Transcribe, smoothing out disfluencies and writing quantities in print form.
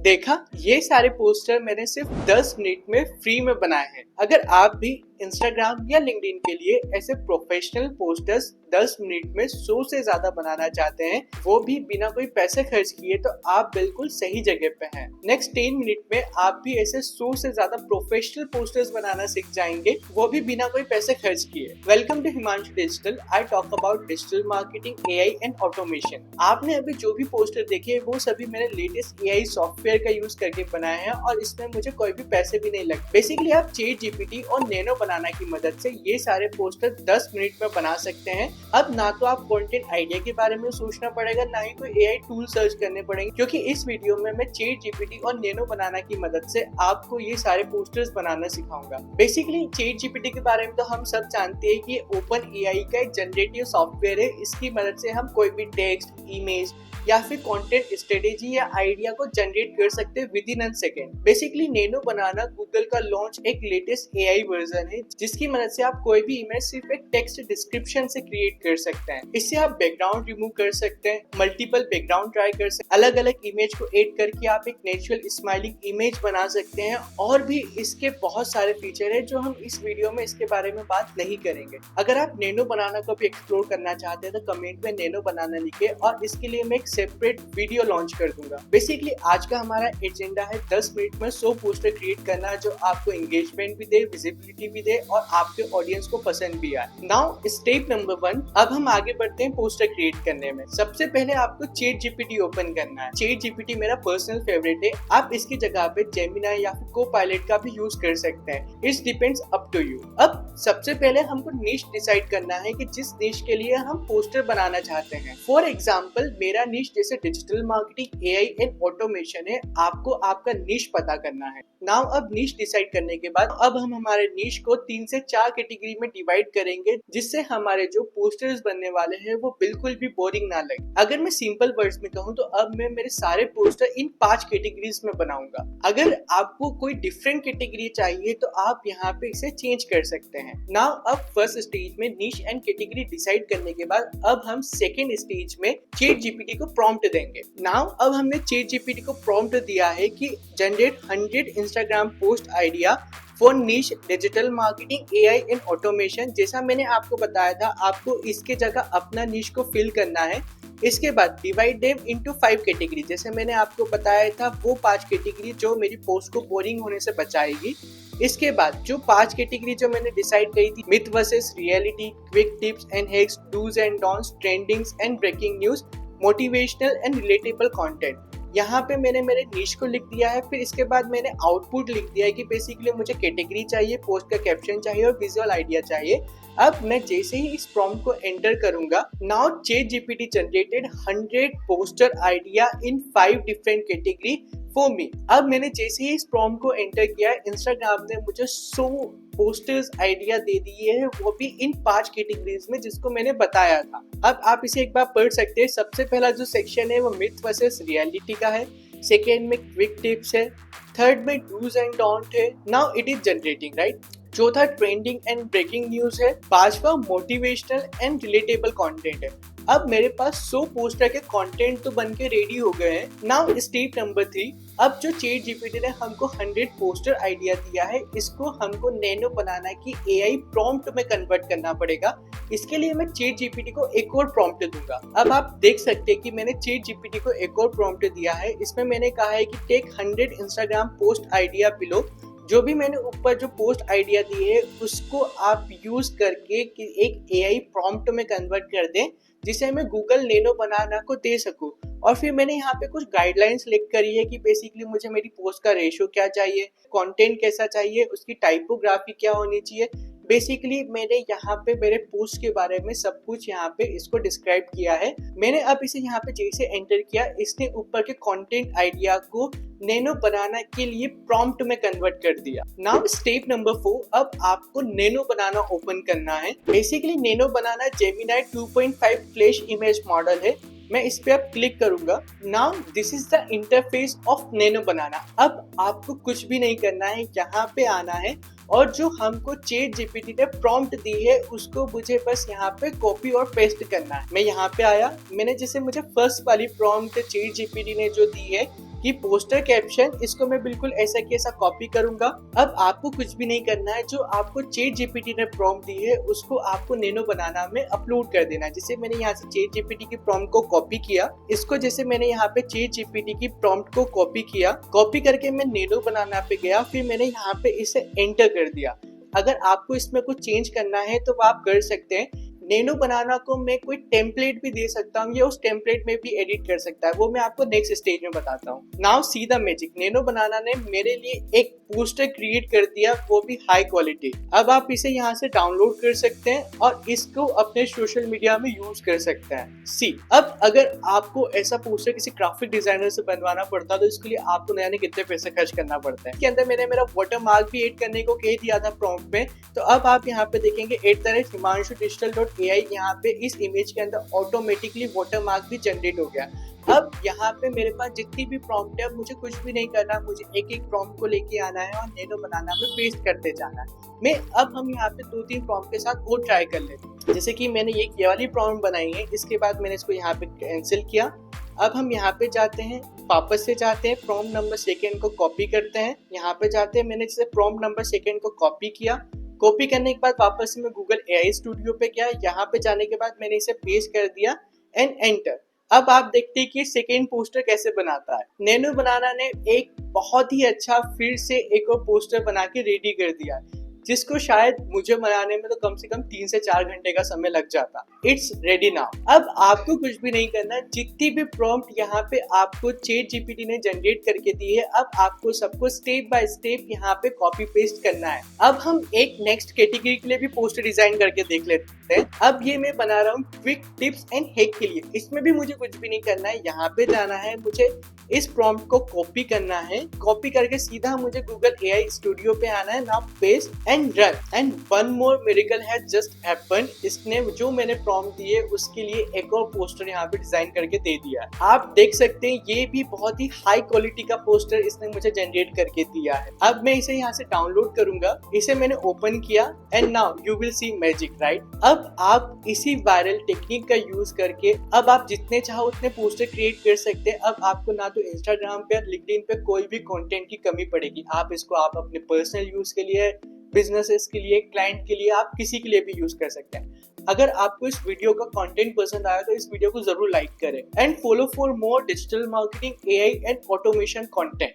देखा, ये सारे पोस्टर मैंने सिर्फ 10 मिनट में फ्री में बनाए हैं। अगर आप भी इंस्टाग्राम या लिंक्डइन के लिए ऐसे प्रोफेशनल पोस्टर्स 10 मिनट में 100 से ज्यादा बनाना चाहते हैं, वो भी बिना कोई पैसे खर्च किए, तो आप बिल्कुल सही जगह पे हैं। नेक्स्ट 10 मिनट में आप भी ऐसे 100 से ज्यादा प्रोफेशनल पोस्टर्स बनाना सीख जाएंगे, वो भी बिना कोई पैसे खर्च किए। Welcome to Himanshu digital. I talk about digital marketing, AI and automation. आपने अभी जो भी पोस्टर देखे वो सभी मैंने लेटेस्ट एआई सॉफ्टवेयर का यूज करके बनाए हैं और इसमें मुझे कोई भी पैसे भी नहीं लगे। बेसिकली आप चैट जीपीटी और नैनो बनाना की मदद से ये सारे पोस्टर 10 मिनट में बना सकते हैं। अब ना तो आप कंटेंट आइडिया के बारे में सोचना पड़ेगा, ना ही कोई एआई टूल सर्च करने पड़ेंगे, क्योंकि इस वीडियो में मैं चैट जीपीटी और नैनो बनाना की मदद से आपको ये सारे पोस्टर्स बनाना सिखाऊंगा। बेसिकली चैट जीपीटी के बारे में तो हम सब जानते हैं कि ओपन एआई का एक जनरेटिव सॉफ्टवेयर है। इसकी मदद से हम कोई भी टेक्स्ट, इमेज या फिर कंटेंट स्ट्रेटेजी या आइडिया को जनरेट कर सकते हैं with in an second. Basically nano banana Google का लॉन्च एक लेटेस्ट एआई वर्जन है, जिसकी मदद से आप कोई भी इमेज सिर्फ एक टेक्स्ट डिस्क्रिप्शन से क्रिएट कर सकते हैं। इससे आप बैकग्राउंड रिमूव कर सकते हैं, मल्टीपल बैकग्राउंड ट्राई कर सकते हैं, अलग अलग इमेज को एड करके आप एक नेचुरल स्माइलिंग इमेज बना सकते हैं, और भी इसके बहुत सारे फीचर है जो हम इस वीडियो में इसके बारे में बात नहीं करेंगे। अगर आप नैनो बनाना को भी एक्सप्लोर करना चाहते हैं तो कमेंट में नैनो बनाना लिखे, और इसके लिए मैं एक सेपरेट वीडियो लॉन्च कर दूंगा। बेसिकली आज का हमारा एजेंडा है 10 मिनट में 100 पोस्टर क्रिएट करना, जो आपको एंगेजमेंट भी दे, विजिबिलिटी भी दे और आपके ऑडियंस को पसंद भी आए। नाउ स्टेप नंबर 1, अब हम आगे बढ़ते हैं पोस्टर क्रिएट करने में। सबसे पहले आपको चैट जीपीटी ओपन करना है। चैट जीपीटी मेरा पर्सनल फेवरेट है। आप इसकी जगह पे जेमिनी या फिर कोपायलट का भी यूज कर सकते हैं। It's depends up to you. अब सबसे पहले हमको निश डिसाइड करना है कि जिस निश के लिए हम पोस्टर बनाना चाहते हैं। फॉर एग्जाम्पल मेरा निश जैसे digital marketing, AI and automation है। आपको आपका निश पता करना है। नाउ अब निश डिसाइड करने के बाद अब हम हमारे निश को 3 से 4 कैटेगरी में डिवाइड करेंगे, जिससे हमारे जो पोस्टर्स बनने वाले हैं वो बिल्कुल भी बोरिंग ना लगे। अगर मैं सिंपल वर्ड्स में कहूँ तो अब मैं मेरे सारे पोस्टर इन 5 कैटेगरीज में बनाऊंगा। अगर आपको कोई डिफरेंट कैटेगरी चाहिए तो आप यहाँ पे इसे चेंज कर सकते हैं। नाउ अब फर्स्ट स्टेज में निश एंड कैटेगरी डिसाइड करने के बाद अब हम सेकेंड स्टेज में चैट जीपीटी को प्रॉम्प्ट देंगे। नाउ अब हमने चैट जीपीटी को प्रॉम्प्ट दिया है कि generate 100 Instagram post idea for niche digital marketing, AI and automation. जैसा मैंने आपको बताया था, आपको इसके जगह अपना निश को फिल करना है। इसके बाद डिवाइड देम इनटू 5 कैटेगरी। जैसे मैंने आपको बताया था, वो 5 कैटेगरी जो मेरी पोस्ट को बोरिंग होने से बचाएगी। इसके बाद जो 5 कैटेगरी जो मैंने डिसाइड करी थी, myth versus reality, quick tips and hacks, do's and don'ts, trendings and breaking news, motivational and relatable content, यहाँ पे मैंने मेरे निश को लिख दिया है। फिर इसके बाद मैंने आउटपुट लिख दिया है कि बेसिकली मुझे कैटेगरी चाहिए, पोस्ट का कैप्शन चाहिए और विजुअल आइडिया चाहिए। अब मैं जैसे ही इस प्रॉम्प्ट को एंटर करूंगा, now chat GPT generated 100 poster idea in 5 different category for me. अब मैंने जैसे ही इस प्रॉम्प्ट को एंटर किया, इंस्टाग्राम ने मुझे 100 पोस्टर्स आइडिया दे दिए हैं, वो भी इन 5 कैटेगरीज में जिसको मैंने बताया था। अब आप इसे एक बार पढ़ सकते हैं। सबसे पहला जो सेक्शन है वो मिथ वर्सेस रियलिटी का है, सेकेंड में क्विक टिप्स है, थर्ड में डूज एंड डोंट है। Now it is generating, right. चौथा ट्रेंडिंग एंड ब्रेकिंग न्यूज है, पांचवा मोटिवेशनल एंड रिलेटेबल कंटेंट है। अब मेरे पास 100 पोस्टर के कंटेंट तो बन के रेडी हो गए हैं। नाउ स्टेप नंबर 3, अब जो चैट जीपीटी ने हमको 100 पोस्टर आइडिया दिया है, इसको हमको नैनो बनाना की एआई प्रॉम्प्ट में कन्वर्ट करना पड़ेगा। इसके लिए मैं चैट जीपीटी को एक और प्रॉम्प्ट दूंगा। अब आप देख सकते हैं कि मैंने चैट जीपीटी को एक और प्रॉम्प्ट दिया है। इसमें मैंने कहा है कि take 100 Instagram post idea below. जो भी मैंने ऊपर जो पोस्ट आइडिया दिए है उसको आप यूज करके एक एआई प्रॉम्प्ट में कन्वर्ट कर दें, जिसे मैं गूगल नैनो बनाना को दे सकूं। और फिर मैंने यहाँ पे कुछ गाइडलाइंस लिख करी है कि बेसिकली मुझे मेरी पोस्ट का रेशियो क्या चाहिए, कंटेंट कैसा चाहिए, उसकी टाइपोग्राफी क्या होनी चाहिए। बेसिकली मैंने यहाँ पे मेरे पोस्ट के बारे में सब कुछ यहाँ पे इसको डिस्क्राइब किया है। मैंने अब इसे यहाँ पे जैसे एंटर किया, इसने ऊपर के कंटेंट आइडिया को नैनो बनाना के लिए प्रॉम्प्ट में कन्वर्ट कर दिया। नाउ स्टेप नंबर 4, अब आपको नैनो बनाना ओपन करना है। Basically nano banana Gemini 2.5 flash image model है। मैं इस पे अब क्लिक करूंगा। Now this is the interface of nano banana. अब आपको कुछ भी नहीं करना है, यहाँ पे आना है और जो हमको चैट जीपीटी ने प्रॉम्प्ट दी है उसको मुझे बस यहाँ पे कॉपी और पेस्ट करना है। मैं यहाँ पे आया, मैंने जैसे मुझे फर्स्ट वाली प्रॉम्प्ट चैट जीपीटी ने जो दी है कि पोस्टर कैप्शन इसको मैं बिल्कुल ऐसा की ऐसा कॉपी करूंगा। अब आपको कुछ भी नहीं करना है, जो आपको चैट जीपीटी ने प्रॉम्प्ट दी है उसको आपको नैनो बनाना में अपलोड कर देना है। जैसे मैंने यहाँ से चैट जीपीटी की प्रॉम्प्ट को कॉपी किया, इसको जैसे मैंने यहाँ पे चैट जीपीटी की प्रॉम्प्ट को कॉपी किया, कॉपी करके मैं नैनो बनाना पे गया, फिर मैंने यहाँ पे इसे एंटर कर दिया। अगर आपको इसमें कुछ चेंज करना है तो आप कर सकते हैं। नैनो बनाना को मैं कोई टेम्पलेट भी दे सकता हूँ या उस टेम्पलेट में भी एडिट कर सकता है, वो मैं आपको नेक्स्ट स्टेज में बताता हूँ। Now see the magic, nano banana ने मेरे लिए एक पोस्टर क्रिएट कर दिया, वो भी हाई क्वालिटी। अब आप इसे यहाँ से डाउनलोड कर सकते हैं और इसको अपने सोशल मीडिया में यूज कर सकते हैं। सी, अब अगर आपको ऐसा पोस्टर किसी ग्राफिक डिजाइनर से बनवाना पड़ता तो इसके लिए आपको नया कितने पैसे खर्च करना पड़ता है। इसके अंदर मैंने मेरा वाटरमार्क भी ऐड करने को कह दिया था प्रॉम्प्ट में, तो अब आप यहाँ पे देखेंगे @himanshudigital.ai, यहाँ पे इस इमेज के अंदर ऑटोमेटिकली वाटरमार्क भी जनरेट हो गया। अब यहाँ पे मेरे पास जितनी भी प्रॉम्प्ट है, मुझे कुछ भी नहीं करना, मुझे एक एक प्रॉम्प्ट को लेके आना है और नैनो बनाना में पेस्ट करते जाना है। अब हम यहाँ पे 2-3 प्रॉम्प्ट के साथ और ट्राई कर लेते हैं। जैसे कि मैंने ये वाली प्रॉम्प्ट बनाई है, इसके बाद मैंने इसको यहाँ पे कैंसिल किया। अब हम यहाँ पे जाते हैं, वापस से जाते हैं, प्रॉम्प्ट नंबर 2 को कॉपी करते हैं, यहाँ पे जाते हैं, मैंने जैसे प्रॉम्प्ट नंबर 2 को कॉपी किया, कॉपी करने के बाद वापस से मैं गूगल एआई स्टूडियो पे गया, यहाँ पे जाने के बाद मैंने इसे पेस्ट कर दिया एंड एंटर। अब आप देखते हैं कि सेकेंड पोस्टर कैसे बनाता है। नैनो बनाना ने एक बहुत ही अच्छा फिर से एक और पोस्टर बना के रेडी कर दिया, जिसको शायद मुझे बनाने में तो कम से कम 3 से 4 घंटे का समय लग जाता। It's ready now. अब आपको कुछ भी नहीं करना, जितनी भी प्रॉम्प्ट यहाँ पे आपको चैट जीपीटी ने जनरेट करके दी है, अब आपको सबको स्टेप बाय स्टेप यहाँ पे कॉपी पेस्ट करना है। अब हम एक नेक्स्ट कैटेगरी के लिए भी पोस्टर डिजाइन करके देख लेते हैं। अब ये मैं बना रहा हूँ क्विक टिप्स एंड हैक के लिए। इसमें भी मुझे कुछ भी नहीं करना है, यहाँ पे जाना है, मुझे इस प्रॉम्प्ट को कॉपी करना है, कॉपी करके सीधा मुझे गूगल एआई स्टूडियो पे आना है, now paste and run. And one more miracle has just happened, इसने जो मैंने प्रॉम्प्ट दिए उसके लिए एक और पोस्टर यहाँ पे डिजाइन करके दे दिया। आप देख सकते हैं ये भी बहुत ही हाई क्वालिटी का पोस्टर इसने मुझे जनरेट करके दिया है। अब मैं इसे यहाँ से डाउनलोड करूंगा, इसे मैंने ओपन किया and now you will see magic, right. अब आप इसी वायरल टेक्निक का यूज करके अब आप जितने चाहो उतने पोस्टर क्रिएट कर सकते हैं। अब आपको ना तो इंस्टाग्राम पे और लिंक्डइन पे कोई भी कंटेंट की कमी पड़ेगी। आप इसको आप अपने पर्सनल यूज के लिए, बिजनेसेस के लिए, क्लाइंट के लिए, आप किसी के लिए भी यूज कर सकते हैं। अगर आपको इस वीडियो का कंटेंट पसंद आया तो इस वीडियो को जरूर लाइक करें and follow for more digital marketing, AI and automation content.